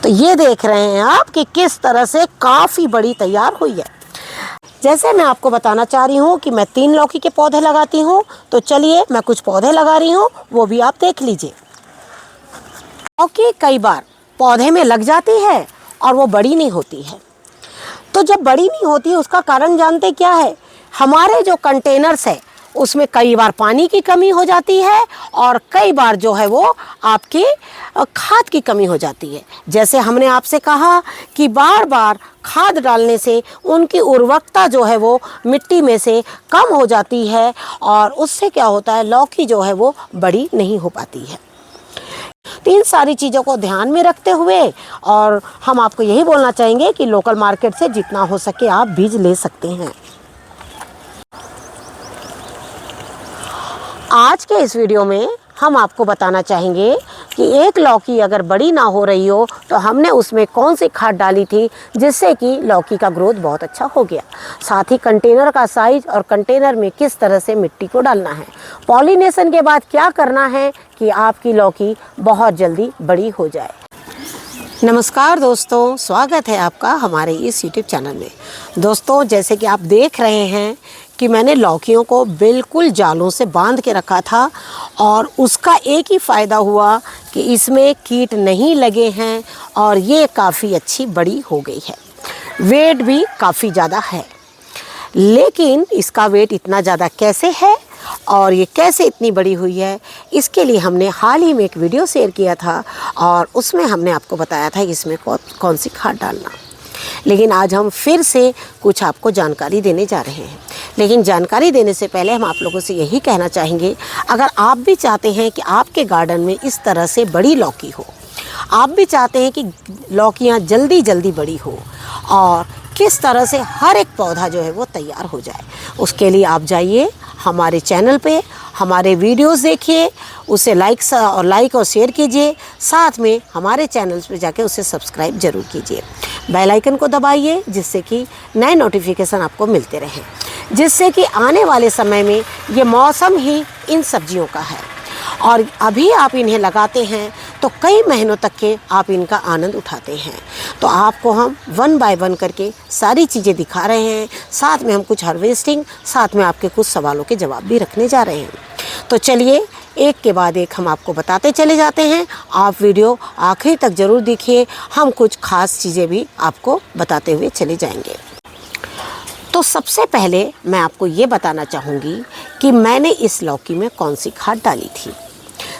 ये देख रहे हैं आप कि किस तरह से काफ़ी बड़ी तैयार हुई है। जैसे मैं आपको बताना चाह रही हूँ कि मैं 3 लौकी के पौधे लगाती हूँ, तो चलिए मैं कुछ पौधे लगा रही हूँ, वो भी आप देख लीजिए। लौकी कई बार पौधे में लग जाती है और वो बड़ी नहीं होती है। तो जब बड़ी नहीं होती उसका कारण जानते क्या है? हमारे जो कंटेनर्स है उसमें कई बार पानी की कमी हो जाती है और कई बार जो है वो आपकी खाद की कमी हो जाती है। जैसे हमने आपसे कहा कि बार बार खाद डालने से उनकी उर्वरकता जो है वो मिट्टी में से कम हो जाती है और उससे क्या होता है, लौकी जो है वो बड़ी नहीं हो पाती है। तो इन सारी चीज़ों को ध्यान में रखते हुए और हम आपको यही बोलना चाहेंगे कि लोकल मार्केट से जितना हो सके आप बीज ले सकते हैं। आज के इस वीडियो में हम आपको बताना चाहेंगे कि एक लौकी अगर बड़ी ना हो रही हो तो हमने उसमें कौन सी खाद डाली थी जिससे कि लौकी का ग्रोथ बहुत अच्छा हो गया। साथ ही कंटेनर का साइज और कंटेनर में किस तरह से मिट्टी को डालना है, पॉलिनेशन के बाद क्या करना है कि आपकी लौकी बहुत जल्दी बड़ी हो जाए। नमस्कार दोस्तों, स्वागत है आपका हमारे इस YouTube चैनल में। दोस्तों, जैसे कि आप देख रहे हैं कि मैंने लौकियों को बिल्कुल जालों से बांध के रखा था और उसका एक ही फ़ायदा हुआ कि इसमें कीट नहीं लगे हैं और ये काफ़ी अच्छी बड़ी हो गई है। वेट भी काफ़ी ज़्यादा है, लेकिन इसका वेट इतना ज़्यादा कैसे है और ये कैसे इतनी बड़ी हुई है, इसके लिए हमने हाल ही में एक वीडियो शेयर किया था और उसमें हमने आपको बताया था कि इसमें कौन सी खाद डालना। लेकिन आज हम फिर से कुछ आपको जानकारी देने जा रहे हैं। लेकिन जानकारी देने से पहले हम आप लोगों से यही कहना चाहेंगे, अगर आप भी चाहते हैं कि आपके गार्डन में इस तरह से बड़ी लौकी हो, आप भी चाहते हैं कि लौकियां जल्दी जल्दी बड़ी हो और किस तरह से हर एक पौधा जो है वो तैयार हो जाए, उसके लिए आप जाइए हमारे चैनल पे, हमारे वीडियोस देखिए, उसे लाइक और शेयर कीजिए, साथ में हमारे चैनल्स पे जाके उसे सब्सक्राइब ज़रूर कीजिए। बेल आइकन को दबाइए जिससे कि नए नोटिफिकेशन आपको मिलते रहें, जिससे कि आने वाले समय में ये मौसम ही इन सब्जियों का है और अभी आप इन्हें लगाते हैं तो कई महीनों तक के आप इनका आनंद उठाते हैं। तो आपको हम 1 बाय 1 करके सारी चीज़ें दिखा रहे हैं, साथ में हम कुछ हार्वेस्टिंग, साथ में आपके कुछ सवालों के जवाब भी रखने जा रहे हैं। तो चलिए एक के बाद एक हम आपको बताते चले जाते हैं। आप वीडियो आखिर तक ज़रूर देखिए, हम कुछ ख़ास चीज़ें भी आपको बताते हुए चले जाएंगे। तो सबसे पहले मैं आपको ये बताना चाहूँगी कि मैंने इस लौकी में कौन सी खाद डाली थी।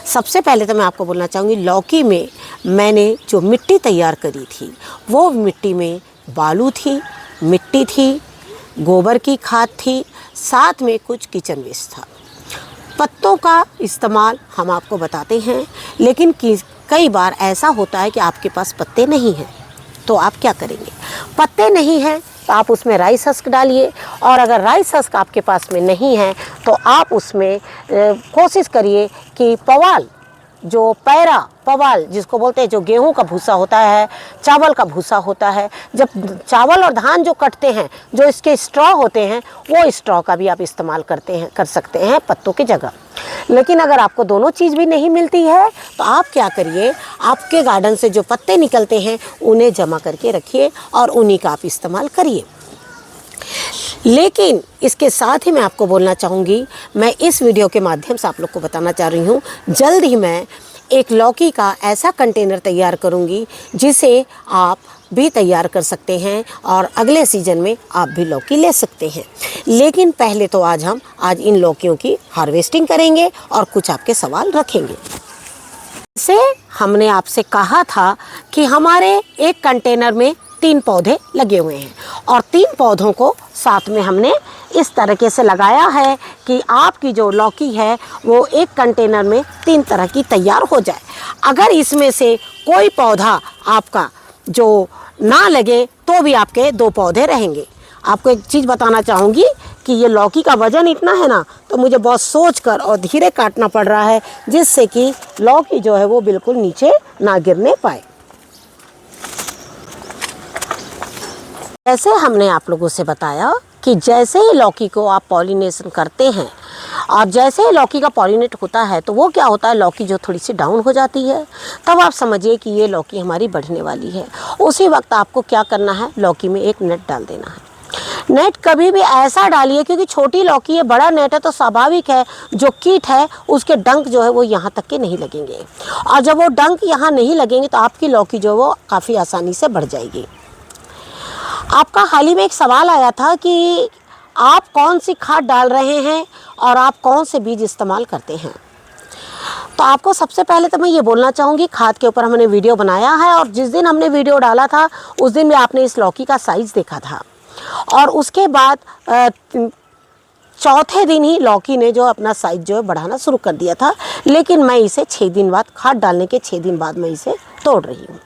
सबसे पहले तो मैं आपको बोलना चाहूँगी, लौकी में मैंने जो मिट्टी तैयार करी थी वो मिट्टी में बालू थी, मिट्टी थी, गोबर की खाद थी, साथ में कुछ किचन वेस्ट था। पत्तों का इस्तेमाल हम आपको बताते हैं, लेकिन कई बार ऐसा होता है कि आपके पास पत्ते नहीं हैं, तो आप क्या करेंगे? पत्ते नहीं हैं तो आप उसमें राइस हस्क डालिए, और अगर राइस हस्क आपके पास में नहीं है तो आप उसमें कोशिश करिए कि पवाल, जो पैरा पवाल जिसको बोलते हैं, जो गेहूं का भूसा होता है, चावल का भूसा होता है, जब चावल और धान जो कटते हैं, जो इसके स्ट्रॉ होते हैं, वो स्ट्रॉ का भी आप इस्तेमाल कर सकते हैं पत्तों की जगह। लेकिन अगर आपको दोनों चीज़ भी नहीं मिलती है तो आप क्या करिए, आपके गार्डन से जो पत्ते निकलते हैं उन्हें जमा करके रखिए और उन्हीं का आप इस्तेमाल करिए। लेकिन इसके साथ ही मैं आपको बोलना चाहूँगी, मैं इस वीडियो के माध्यम से आप लोग को बताना चाह रही हूँ, जल्द ही मैं एक लौकी का ऐसा कंटेनर तैयार करूँगी जिसे आप भी तैयार कर सकते हैं और अगले सीज़न में आप भी लौकी ले सकते हैं। लेकिन पहले तो आज इन लौकियों की हार्वेस्टिंग करेंगे और कुछ आपके सवाल रखेंगे। जैसे हमने आपसे कहा था कि हमारे एक कंटेनर में 3 पौधे लगे हुए हैं और 3 पौधों को साथ में हमने इस तरीके से लगाया है कि आपकी जो लौकी है वो एक कंटेनर में 3 तरह की तैयार हो जाए। अगर इसमें से कोई पौधा आपका जो ना लगे तो भी आपके 2 पौधे रहेंगे। आपको एक चीज़ बताना चाहूँगी कि ये लौकी का वज़न इतना है ना, तो मुझे बहुत सोचकर और धीरे काटना पड़ रहा है, जिससे कि लौकी जो है वो बिल्कुल नीचे ना गिरने पाए। जैसे हमने आप लोगों से बताया कि जैसे ही लौकी को आप पॉलिनेशन करते हैं और जैसे ही लौकी का पॉलिनेट होता है तो वो क्या होता है, लौकी जो थोड़ी सी डाउन हो जाती है, तब आप समझिए कि ये लौकी हमारी बढ़ने वाली है। उसी वक्त आपको क्या करना है, लौकी में एक नेट डाल देना है। नेट कभी भी ऐसा डालिए, क्योंकि छोटी लौकी है, बड़ा नेट है तो स्वाभाविक है जो कीट है उसके डंक जो है वो यहाँ तक के नहीं लगेंगे, और जब वो डंक यहाँ नहीं लगेंगे तो आपकी लौकी जो है वो काफ़ी आसानी से बढ़ जाएगी। आपका हाल ही में एक सवाल आया था कि आप कौन सी खाद डाल रहे हैं और आप कौन से बीज इस्तेमाल करते हैं। तो आपको सबसे पहले तो मैं ये बोलना चाहूँगी, खाद के ऊपर हमने वीडियो बनाया है, और जिस दिन हमने वीडियो डाला था उस दिन भी आपने इस लौकी का साइज़ देखा था, और उसके बाद चौथे दिन ही लौकी ने जो अपना साइज जो है बढ़ाना शुरू कर दिया था। लेकिन मैं इसे 6 दिन बाद, खाद डालने के 6 दिन बाद मैं इसे तोड़ रही हूँ।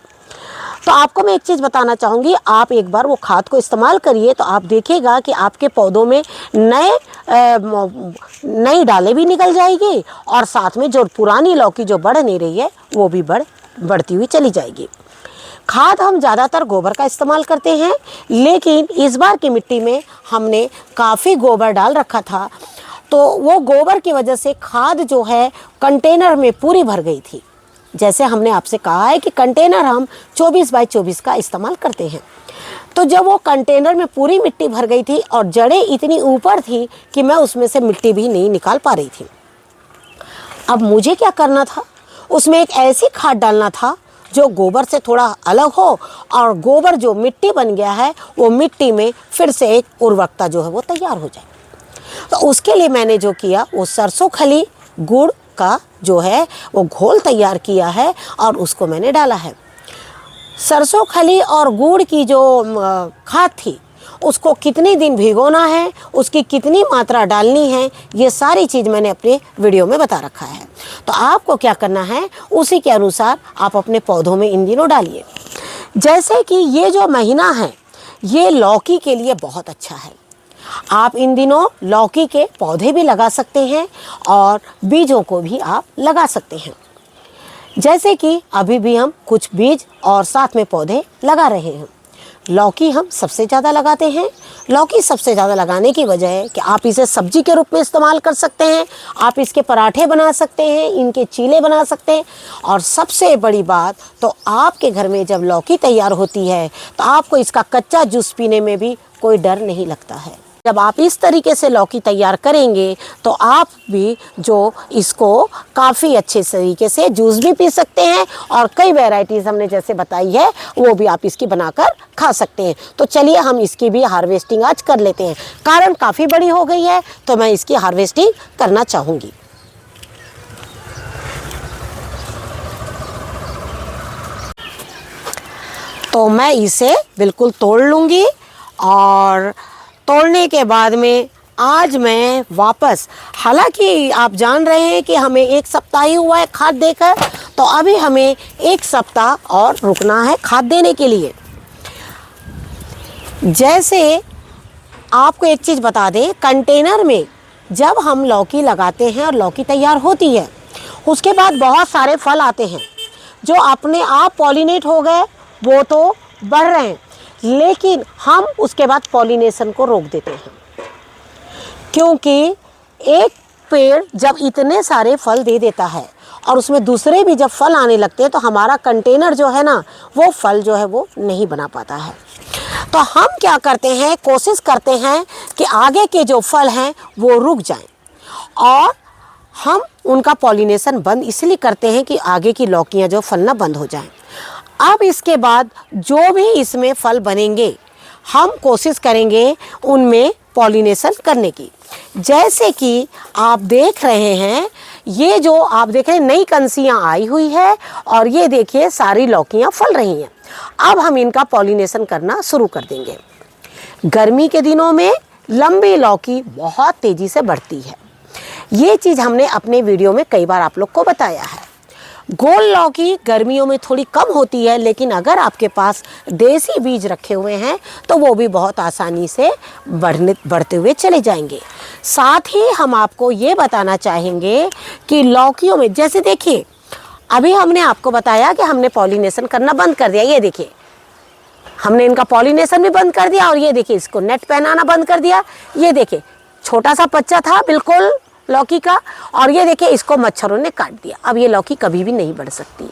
तो आपको मैं एक चीज़ बताना चाहूँगी, आप एक बार वो खाद को इस्तेमाल करिए तो आप देखिएगा कि आपके पौधों में नई डालें भी निकल जाएगी, और साथ में जो पुरानी लौकी जो बढ़ नहीं रही है वो भी बढ़ती हुई चली जाएगी। खाद हम ज़्यादातर गोबर का इस्तेमाल करते हैं, लेकिन इस बार की मिट्टी में हमने काफ़ी गोबर डाल रखा था, तो वो गोबर की वजह से खाद जो है कंटेनर में पूरी भर गई थी। जैसे हमने आपसे कहा है कि कंटेनर हम 24 बाई 24 का इस्तेमाल करते हैं, तो जब वो कंटेनर में पूरी मिट्टी भर गई थी और जड़ें इतनी ऊपर थी कि मैं उसमें से मिट्टी भी नहीं निकाल पा रही थी। अब मुझे क्या करना था, उसमें एक ऐसी खाद डालना था जो गोबर से थोड़ा अलग हो, और गोबर जो मिट्टी बन गया है वो मिट्टी में फिर से एक उर्वरकता जो है वो तैयार हो जाए। तो उसके लिए मैंने जो किया, वो सरसों खली गुड़ का जो है वो घोल तैयार किया है और उसको मैंने डाला है। सरसों खली और गुड़ की जो खाद थी उसको कितने दिन भिगोना है, उसकी कितनी मात्रा डालनी है, ये सारी चीज़ मैंने अपने वीडियो में बता रखा है। तो आपको क्या करना है, उसी के अनुसार आप अपने पौधों में इन दिनों डालिए। जैसे कि ये जो महीना है ये लौकी के लिए बहुत अच्छा है। आप इन दिनों लौकी के पौधे भी लगा सकते हैं और बीजों को भी आप लगा सकते हैं। जैसे कि अभी भी हम कुछ बीज और साथ में पौधे लगा रहे हैं। लौकी हम सबसे ज़्यादा लगाते हैं। लौकी सबसे ज़्यादा लगाने की वजह है कि आप इसे सब्जी के रूप में इस्तेमाल कर सकते हैं, आप इसके पराठे बना सकते हैं, इनके चीले बना सकते हैं, और सबसे बड़ी बात तो आपके घर में जब लौकी तैयार होती है तो आपको इसका कच्चा जूस पीने में भी कोई डर नहीं लगता है। जब आप इस तरीके से लौकी तैयार करेंगे तो आप भी जो इसको काफ़ी अच्छे तरीके से जूस भी पी सकते हैं, और कई वैरायटीज़ हमने जैसे बताई है वो भी आप इसकी बनाकर खा सकते हैं। तो चलिए हम इसकी भी हार्वेस्टिंग आज कर लेते हैं। कारण काफ़ी बड़ी हो गई है तो मैं इसकी हार्वेस्टिंग करना चाहूँगी। तो मैं इसे बिल्कुल तोड़ लूँगी, और तोड़ने के बाद में आज मैं वापस, हालांकि आप जान रहे हैं कि हमें 1 सप्ताह ही हुआ है खाद देकर, तो अभी हमें 1 सप्ताह और रुकना है खाद देने के लिए। जैसे आपको एक चीज़ बता दें, कंटेनर में जब हम लौकी लगाते हैं और लौकी तैयार होती है उसके बाद बहुत सारे फल आते हैं जो अपने आप पॉलिनेट हो गए, वो तो बढ़ रहे हैं, लेकिन हम उसके बाद पॉलिनेशन को रोक देते हैं, क्योंकि एक पेड़ जब इतने सारे फल दे देता है और उसमें दूसरे भी जब फल आने लगते हैं तो हमारा कंटेनर जो है ना वो फल जो है वो नहीं बना पाता है। तो हम क्या करते हैं, कोशिश करते हैं कि आगे के जो फल हैं वो रुक जाएं, और हम उनका पॉलिनेशन बंद इसलिए करते हैं कि आगे की लौकियां जो फलना बंद हो जाएं। अब इसके बाद जो भी इसमें फल बनेंगे हम कोशिश करेंगे उनमें पॉलिनेशन करने की। जैसे कि आप देख रहे हैं, ये जो आप देख रहे हैं नई कंसियाँ आई हुई है, और ये देखिए सारी लौकियाँ फल रही हैं। अब हम इनका पॉलिनेशन करना शुरू कर देंगे। गर्मी के दिनों में लंबी लौकी बहुत तेज़ी से बढ़ती है, ये चीज़ हमने अपने वीडियो में कई बार आप लोग को बताया है। गोल लौकी गर्मियों में थोड़ी कम होती है, लेकिन अगर आपके पास देसी बीज रखे हुए हैं तो वो भी बहुत आसानी से बढ़ते हुए चले जाएंगे। साथ ही हम आपको ये बताना चाहेंगे कि लौकियों में जैसे देखिए, अभी हमने आपको बताया कि हमने पॉलिनेशन करना बंद कर दिया। ये देखिए हमने इनका पॉलिनेशन भी बंद कर दिया, और ये देखिए इसको नेट पहनाना बंद कर दिया। ये देखिए छोटा सा बच्चा था बिल्कुल लौकी का, और ये देखिए इसको मच्छरों ने काट दिया। अब ये लौकी कभी भी नहीं बढ़ सकती।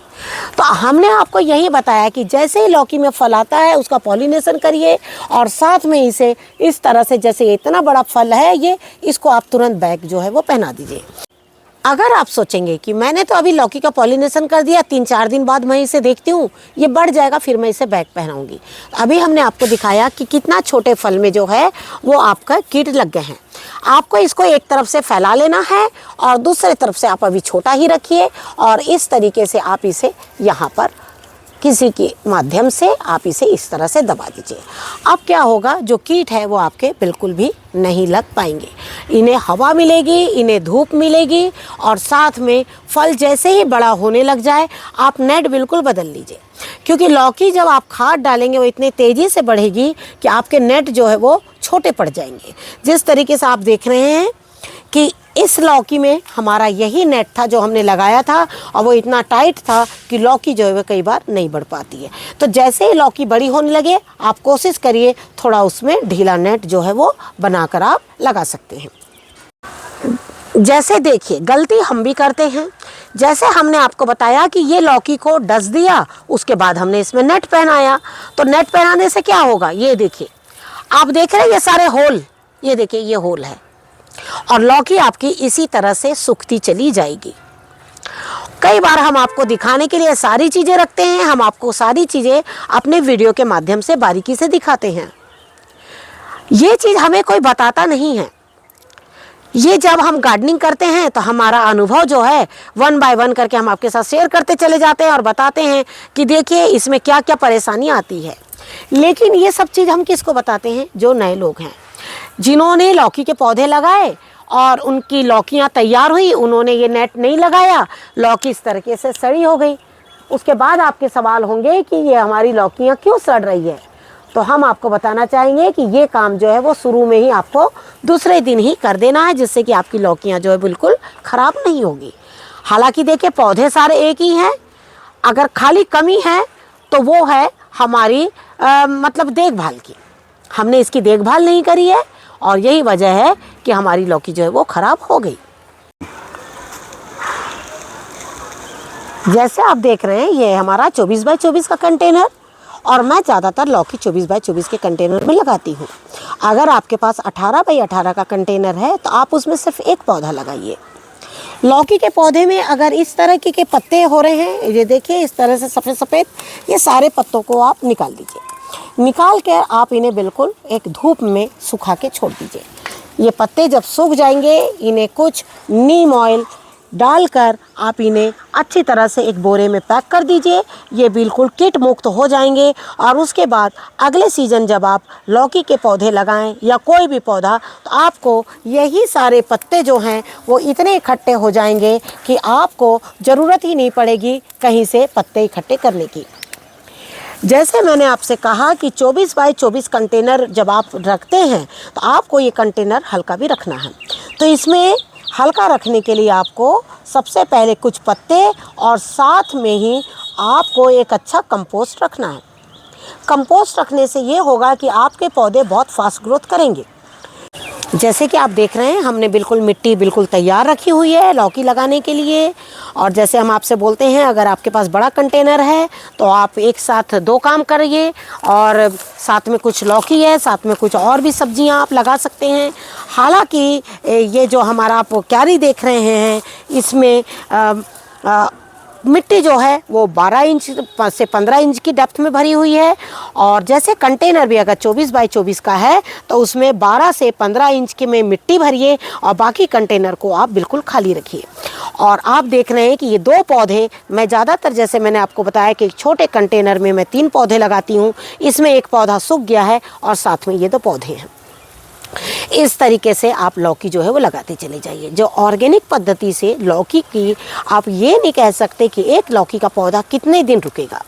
तो हमने आपको यही बताया कि जैसे ही लौकी में फल आता है उसका पॉलिनेशन करिए, और साथ में इसे इस तरह से, जैसे इतना बड़ा फल है ये, इसको आप तुरंत बैग जो है वो पहना दीजिए। अगर आप सोचेंगे कि मैंने तो अभी लौकी का पॉलिनेशन कर दिया, 3-4 दिन बाद मैं इसे देखती हूँ ये बढ़ जाएगा, फिर मैं इसे बैग पहनाऊंगी। अभी हमने आपको दिखाया कि कितना छोटे फल में जो है वो आपका कीट लग गए हैं। आपको इसको एक तरफ से फैला लेना है और दूसरे तरफ से आप अभी छोटा ही रखिए, और इस तरीके से आप इसे यहाँ पर किसी के माध्यम से आप इसे इस तरह से दबा दीजिए। अब क्या होगा, जो कीट है वो आपके बिल्कुल भी नहीं लग पाएंगे। इन्हें हवा मिलेगी, इन्हें धूप मिलेगी, और साथ में फल जैसे ही बड़ा होने लग जाए आप नेट बिल्कुल बदल लीजिए, क्योंकि लौकी जब आप खाद डालेंगे वो इतनी तेज़ी से बढ़ेगी कि आपके नेट जो है वो छोटे पड़ जाएंगे। जिस तरीके से आप देख रहे हैं कि इस लौकी में हमारा यही नेट था जो हमने लगाया था, और वो इतना टाइट था कि लौकी जो है वो कई बार नहीं बढ़ पाती है। तो जैसे ही लौकी बड़ी होने लगे आप कोशिश करिए थोड़ा उसमें ढीला नेट जो है वो बनाकर आप लगा सकते हैं। जैसे देखिए गलती हम भी करते हैं, जैसे हमने आपको बताया कि ये लौकी को डस दिया, उसके बाद हमने इसमें नेट पहनाया। तो नेट पहनाने से क्या होगा, ये देखिए आप देख रहे हैं ये सारे होल, ये देखिए ये होल है, और लौकी आपकी इसी तरह से सूखती चली जाएगी। कई बार हम आपको दिखाने के लिए सारी चीज़ें रखते हैं, हम आपको सारी चीज़ें अपने वीडियो के माध्यम से बारीकी से दिखाते हैं। ये चीज़ हमें कोई बताता नहीं है। ये जब हम गार्डनिंग करते हैं तो हमारा अनुभव जो है 1 बाय 1 करके हम आपके साथ शेयर करते चले जाते हैं और बताते हैं कि देखिए इसमें क्या क्या परेशानी आती है। लेकिन ये सब चीज़ हम किसको बताते हैं, जो नए लोग हैं, जिन्होंने लौकी के पौधे लगाए और उनकी लौकियां तैयार हुई, उन्होंने ये नेट नहीं लगाया, लौकी इस तरीके से सड़ी हो गई। उसके बाद आपके सवाल होंगे कि ये हमारी लौकियां क्यों सड़ रही है। तो हम आपको बताना चाहेंगे कि ये काम जो है वो शुरू में ही आपको दूसरे दिन ही कर देना है, जिससे कि आपकी लौकियां जो है बिल्कुल ख़राब नहीं होगी। हालांकि देखिए पौधे सारे एक ही हैं, अगर खाली कमी है तो वो है हमारी मतलब देखभाल की। हमने इसकी देखभाल नहीं करी है और यही वजह है कि हमारी लौकी जो है वो ख़राब हो गई। जैसे आप देख रहे हैं ये हमारा 24 बाय 24 का कंटेनर, और मैं ज़्यादातर लौकी 24 बाय 24 के कंटेनर में लगाती हूँ। अगर आपके पास 18 बाय 18 का कंटेनर है तो आप उसमें सिर्फ एक पौधा लगाइए। लौकी के पौधे में अगर इस तरह के पत्ते हो रहे हैं, ये देखिए इस तरह से सफ़ेद सफ़ेद, ये सारे पत्तों को आप निकाल दीजिए। निकाल कर आप इन्हें बिल्कुल एक धूप में सुखा के छोड़ दीजिए। ये पत्ते जब सूख जाएंगे, इन्हें कुछ नीम ऑयल डालकर आप इन्हें अच्छी तरह से एक बोरे में पैक कर दीजिए। ये बिल्कुल कीट मुक्त हो जाएंगे, और उसके बाद अगले सीज़न जब आप लौकी के पौधे लगाएं या कोई भी पौधा, तो आपको यही सारे पत्ते जो हैं वो इतने इकट्ठे हो जाएंगे कि आपको ज़रूरत ही नहीं पड़ेगी कहीं से पत्ते इकट्ठे करने की। जैसे मैंने आपसे कहा कि 24 बाय 24 कंटेनर जब आप रखते हैं तो आपको ये कंटेनर हल्का भी रखना है। तो इसमें हल्का रखने के लिए आपको सबसे पहले कुछ पत्ते और साथ में ही आपको एक अच्छा कंपोस्ट रखना है। कंपोस्ट रखने से ये होगा कि आपके पौधे बहुत फास्ट ग्रोथ करेंगे। जैसे कि आप देख रहे हैं हमने बिल्कुल मिट्टी बिल्कुल तैयार रखी हुई है लौकी लगाने के लिए। और जैसे हम आपसे बोलते हैं, अगर आपके पास बड़ा कंटेनर है तो आप एक साथ 2 काम करिए, और साथ में कुछ लौकी है, साथ में कुछ और भी सब्जियां आप लगा सकते हैं। हालांकि ये जो हमारा आप क्यारी देख रहे हैं इसमें मिट्टी जो है वो 12 इंच से 15 इंच की डेप्थ में भरी हुई है। और जैसे कंटेनर भी अगर 24 बाय 24 का है तो उसमें 12 से 15 इंच की में मिट्टी भरिए और बाकी कंटेनर को आप बिल्कुल खाली रखिए। और आप देख रहे हैं कि ये 2 पौधे मैं ज़्यादातर, जैसे मैंने आपको बताया कि एक छोटे कंटेनर में मैं 3 पौधे लगाती हूँ, इसमें एक पौधा सूख गया है और साथ में ये 2 पौधे हैं। इस तरीके से आप लौकी जो है वो लगाते चले जाइए। जो ऑर्गेनिक पद्धति से लौकी की, आप ये नहीं कह सकते कि एक लौकी का पौधा कितने दिन रुकेगा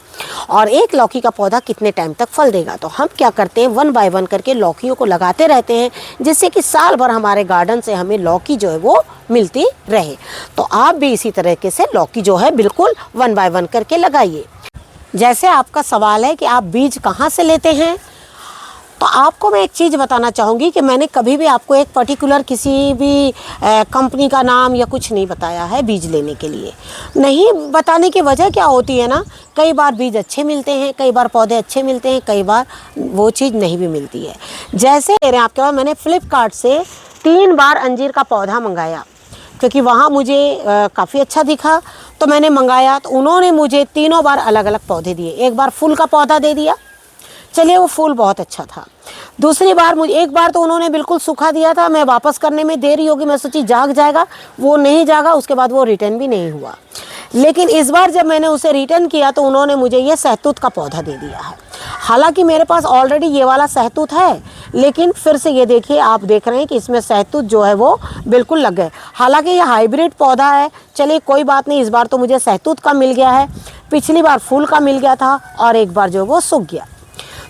और एक लौकी का पौधा कितने टाइम तक फल देगा। तो हम क्या करते हैं 1 बाय 1 करके लौकियों को लगाते रहते हैं, जिससे कि साल भर हमारे गार्डन से हमें लौकी जो है वो मिलती रहे। तो आप भी इसी तरीके से लौकी जो है बिल्कुल 1 बाय 1 करके लगाइए। जैसे आपका सवाल है कि आप बीज कहाँ से लेते हैं, तो आपको मैं एक चीज़ बताना चाहूँगी कि मैंने कभी भी आपको एक पर्टिकुलर किसी भी कंपनी का नाम या कुछ नहीं बताया है बीज लेने के लिए। नहीं बताने की वजह क्या होती है ना, कई बार बीज अच्छे मिलते हैं, कई बार पौधे अच्छे मिलते हैं, कई बार वो चीज़ नहीं भी मिलती है। जैसे आपके पास मैंने फ्लिपकार्ट से 3 बार अंजीर का पौधा मंगाया, क्योंकि वहाँ मुझे काफ़ी अच्छा दिखा तो मैंने मंगाया। तो उन्होंने मुझे तीनों बार अलग अलग पौधे दिए। एक बार फूल का पौधा दे दिया, चलिए वो फूल बहुत अच्छा था। दूसरी बार मुझे एक बार तो उन्होंने बिल्कुल सूखा दिया था, मैं वापस करने में देरी होगी, मैं सोची जाग जाएगा, वो नहीं जागा, उसके बाद वो रिटर्न भी नहीं हुआ। लेकिन इस बार जब मैंने उसे रिटर्न किया तो उन्होंने मुझे ये सहतूत का पौधा दे दिया है। हालांकि मेरे पास ऑलरेडी ये वाला सहतूत है, लेकिन फिर से ये देखिए, आप देख रहे हैं कि इसमें सहतूत जो है वो बिल्कुल लग गए। हालांकि ये हाइब्रिड पौधा है, चलिए कोई बात नहीं, इस बार तो मुझे सहतूत का मिल गया है, पिछली बार फूल का मिल गया था और एक बार जो वो सूख गया।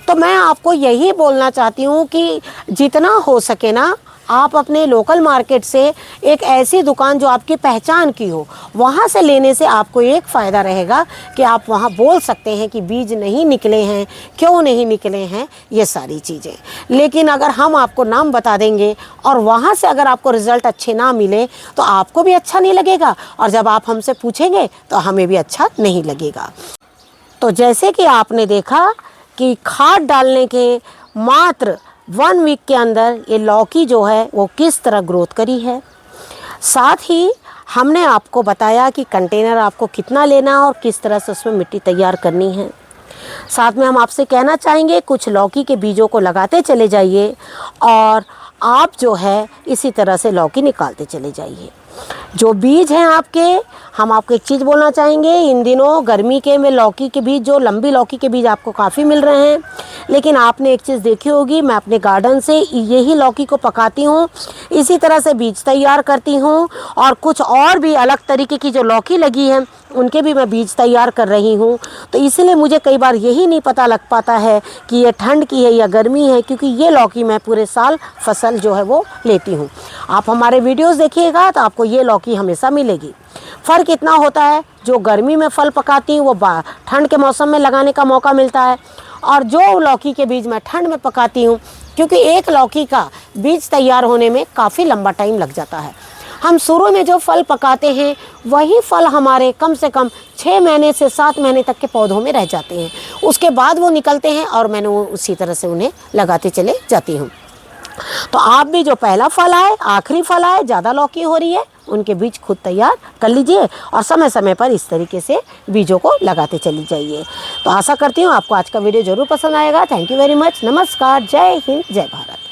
तो मैं आपको यही बोलना चाहती हूँ कि जितना हो सके ना, आप अपने लोकल मार्केट से एक ऐसी दुकान जो आपकी पहचान की हो, वहाँ से लेने से आपको एक फ़ायदा रहेगा कि आप वहाँ बोल सकते हैं कि बीज नहीं निकले हैं, क्यों नहीं निकले हैं, ये सारी चीज़ें। लेकिन अगर हम आपको नाम बता देंगे और वहाँ से अगर आपको रिज़ल्ट अच्छे ना मिले तो आपको भी अच्छा नहीं लगेगा, और जब आप हमसे पूछेंगे तो हमें भी अच्छा नहीं लगेगा। तो जैसे कि आपने देखा कि खाद डालने के मात्र 1 वीक के अंदर ये लौकी जो है वो किस तरह ग्रोथ करी है। साथ ही हमने आपको बताया कि कंटेनर आपको कितना लेना और किस तरह से उसमें मिट्टी तैयार करनी है। साथ में हम आपसे कहना चाहेंगे, कुछ लौकी के बीजों को लगाते चले जाइए और आप जो है इसी तरह से लौकी निकालते चले जाइए। जो बीज हैं आपके, हम आपको एक चीज़ बोलना चाहेंगे, इन दिनों गर्मी के में लौकी के बीज, जो लंबी लौकी के बीज आपको काफ़ी मिल रहे हैं, लेकिन आपने एक चीज़ देखी होगी, मैं अपने गार्डन से यही लौकी को पकाती हूँ, इसी तरह से बीज तैयार करती हूँ, और कुछ और भी अलग तरीके की जो लौकी लगी है उनके भी मैं बीज तैयार कर रही हूँ। तो इसलिए मुझे कई बार यही नहीं पता लग पाता है कि ये ठंड की है या गर्मी है, क्योंकि ये लौकी मैं पूरे साल फसल जो है वो लेती हूँ। आप हमारे वीडियोस देखिएगा तो आपको ये लौकी हमेशा मिलेगी। फ़र्क इतना होता है, जो गर्मी में फल पकाती हूँ वो ठंड के मौसम में लगाने का मौका मिलता है, और जो लौकी के बीज मैं ठंड में पकाती हूँ, क्योंकि एक लौकी का बीज तैयार होने में काफ़ी लंबा टाइम लग जाता है। हम शुरू में जो फल पकाते हैं वही फल हमारे कम से कम 6 महीने से 7 महीने तक के पौधों में रह जाते हैं, उसके बाद वो निकलते हैं और मैंने उसी तरह से उन्हें लगाते चले जाती हूँ। तो आप भी जो पहला फल आए, आखिरी फल आए, ज़्यादा लौकी हो रही है, उनके बीज खुद तैयार कर लीजिए और समय समय पर इस तरीके से बीजों को लगाते चली जाइए। तो आशा करती हूँ आपको आज का वीडियो ज़रूर पसंद आएगा। Thank you very much. नमस्कार, जय हिंद, जय भारत।